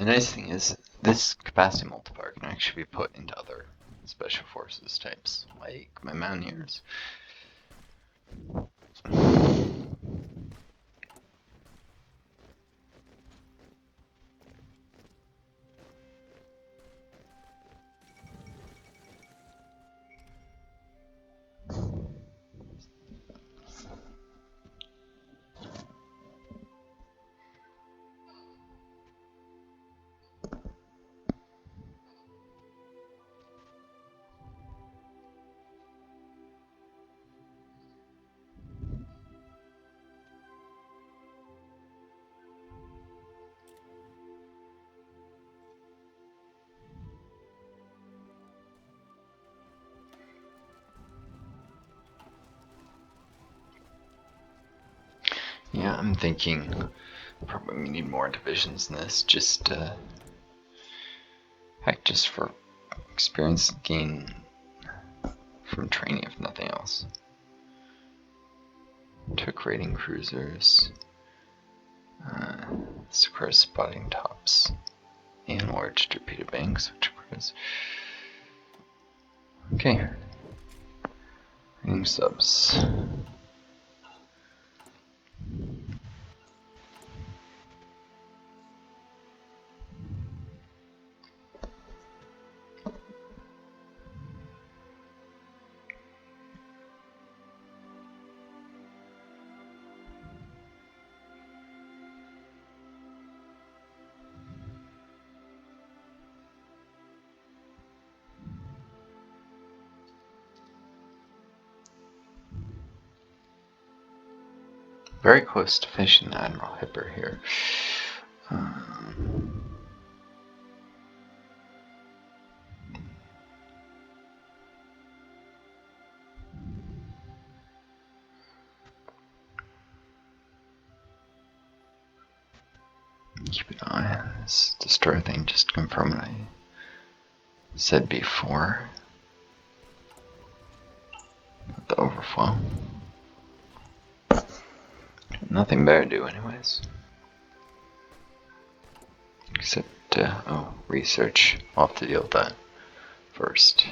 nice thing is, this capacity multiplier can actually be put into other special forces types, like my Mountaineers. Yeah, I'm thinking probably we need more divisions than this, just heck, just for experience gain from training, if nothing else. Took raiding cruisers, Sakura spotting tops, and large torpedo banks, which occurs. Okay. Raiding subs. Very close to finishing the Admiral Hipper here. Keep an eye on this destroyer thing, just to confirm what I said before. The overflow. Nothing better to do anyways. Except, research. I'll have to deal with that first.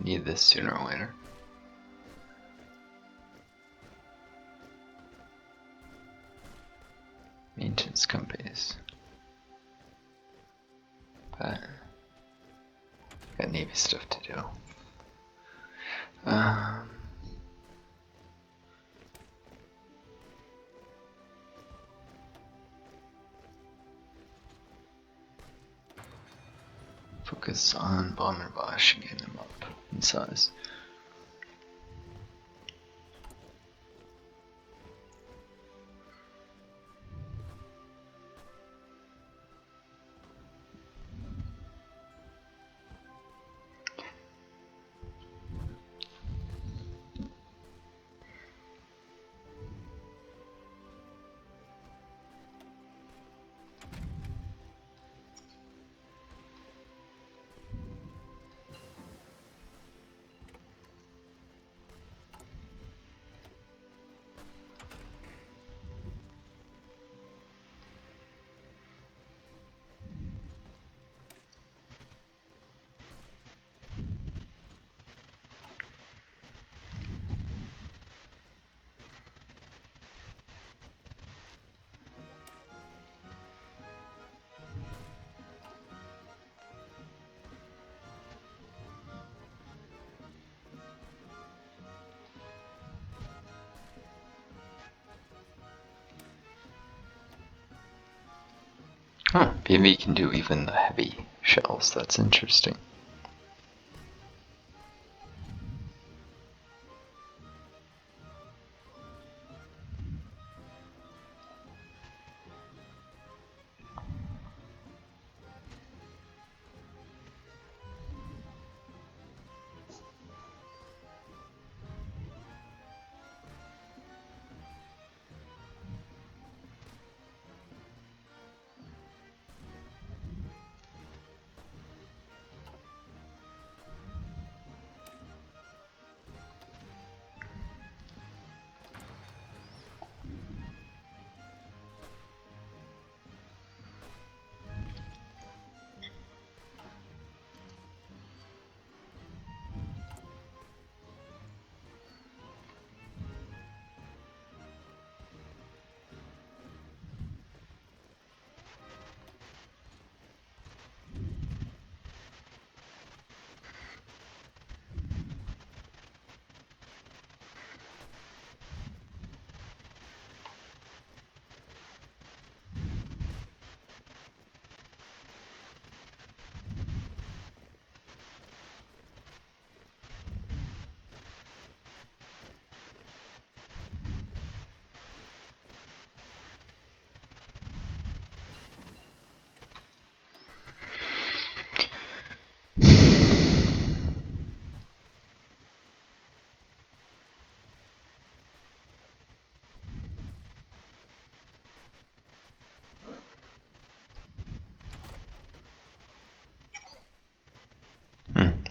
Need this sooner or later. Maintenance companies. But got Navy stuff to do. Focus on Bomber Bosch and getting them up in size. Huh, BME can do even the heavy shells, that's interesting.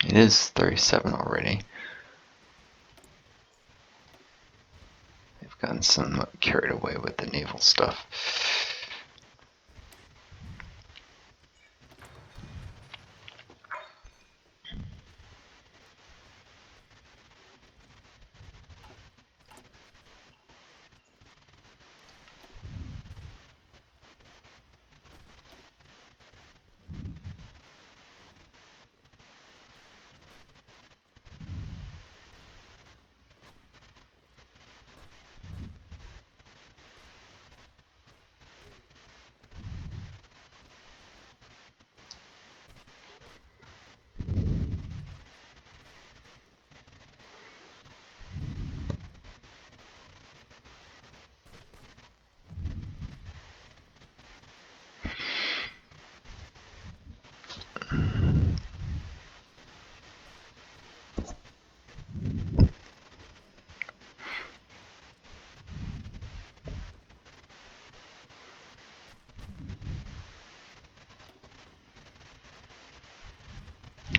It is 37 already. They've gotten somewhat carried away with the naval stuff.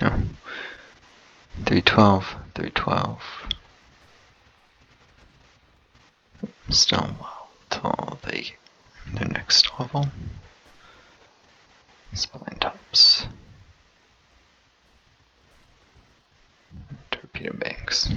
No. 312, 312. Still a while till the next level. Spine tops. works.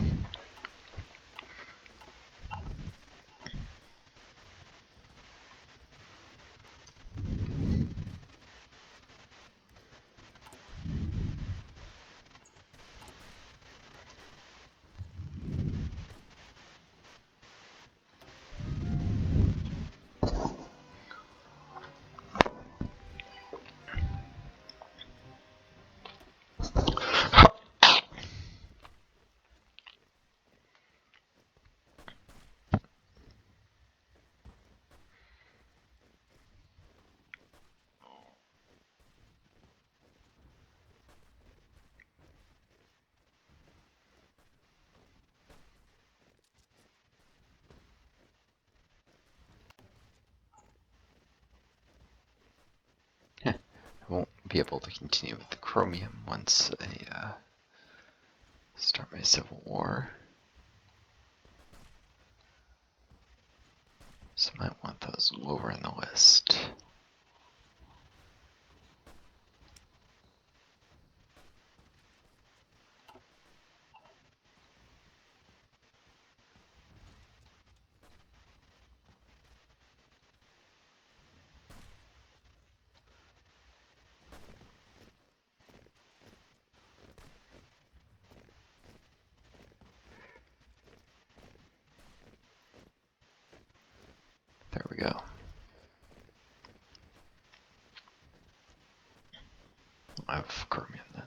I won't be able to continue with the chromium once I start my Civil War. So I might want those lower in the list. There we go. I have chromium then.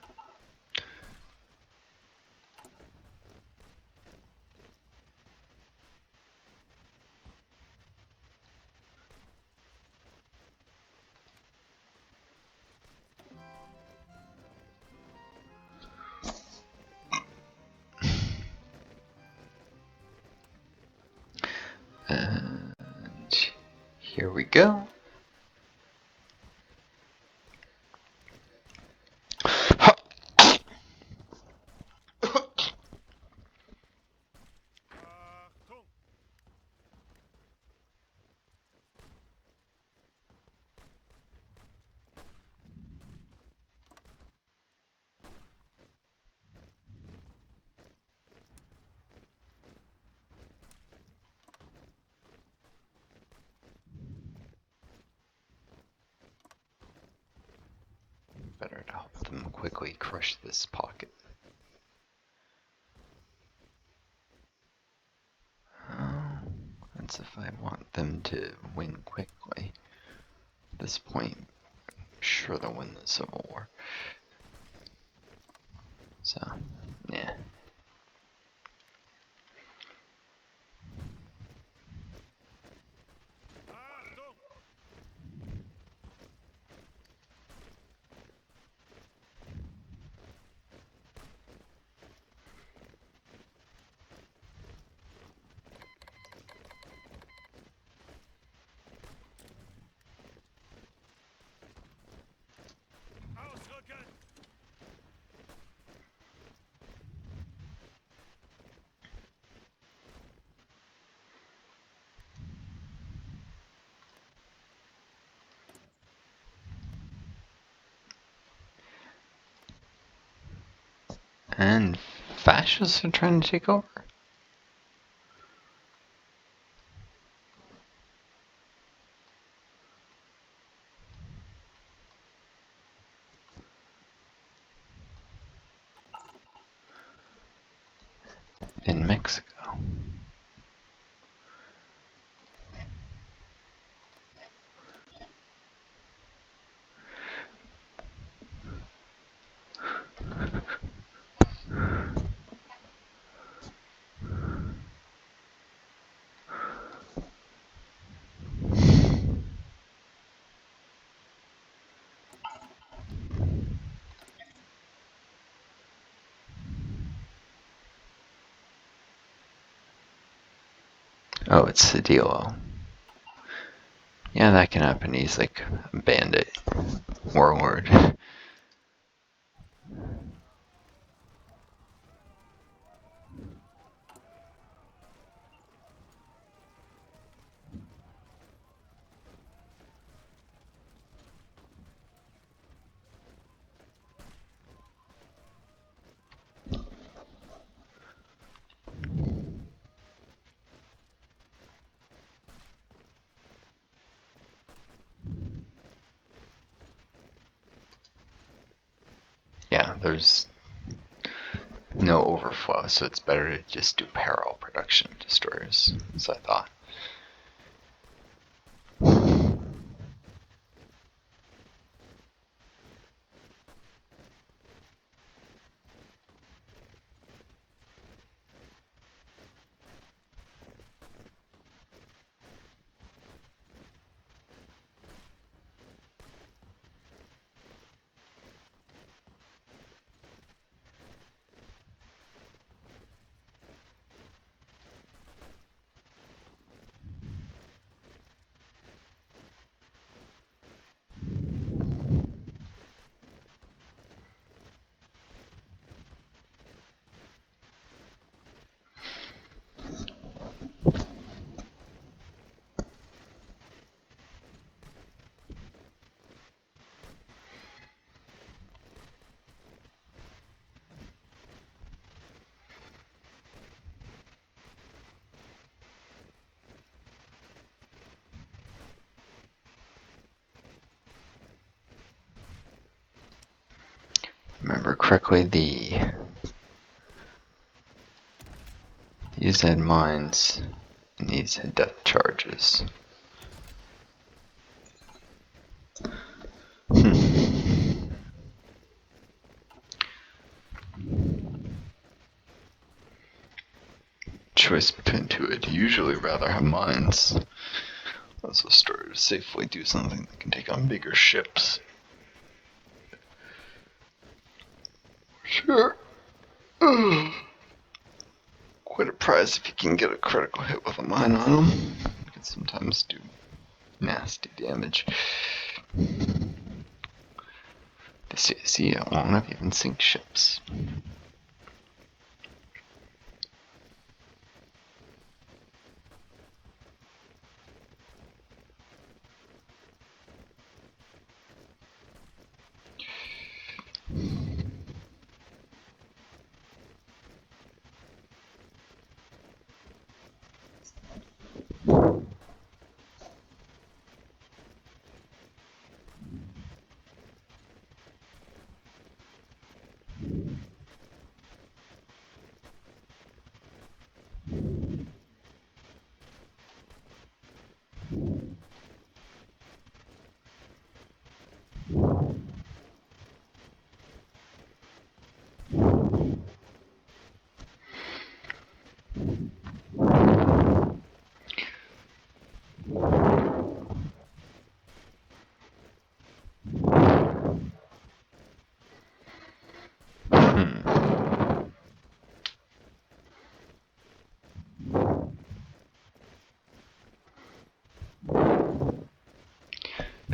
And here we go. Better to help them quickly crush this pocket. That's if I want them to win quickly. At this point, I'm sure they'll win the Civil War. So, yeah. And fascists are trying to take over. In Mexico. Oh, it's Cedillo. Yeah, that can happen. He's like a bandit warlord. yeah, there's no overflow, so it's better to just do parallel production of destroyers, as I thought. Remember correctly, these had mines and these had depth charges. Choice between two, I'd usually rather have mines. That's a story to safely do something that can take on bigger ships. Sure. Quite a prize if you can get a critical hit with a mine on them. You can sometimes do nasty damage. See, I won't have even sink ships.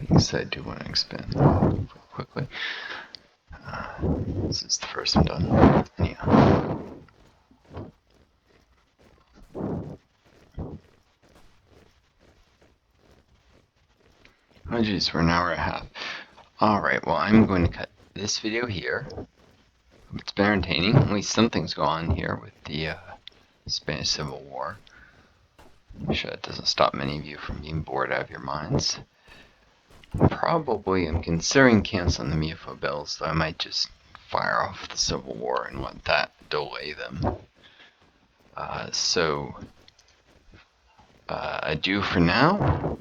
Because I do want to expand quickly. This is the first one done. Yeah. Oh geez, we're an hour and a half. Alright, well I'm going to cut this video here. It's been entertaining. At least some things go on here with the Spanish Civil War. I'm sure it doesn't stop many of you from being bored out of your minds. Probably I'm considering canceling the MUFO bills, though I might just fire off the Civil War and let that delay them. Adieu for now.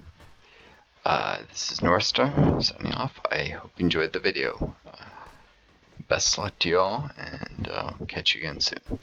This is Northstar signing off. I hope you enjoyed the video. Best luck to you all, and I'll catch you again soon.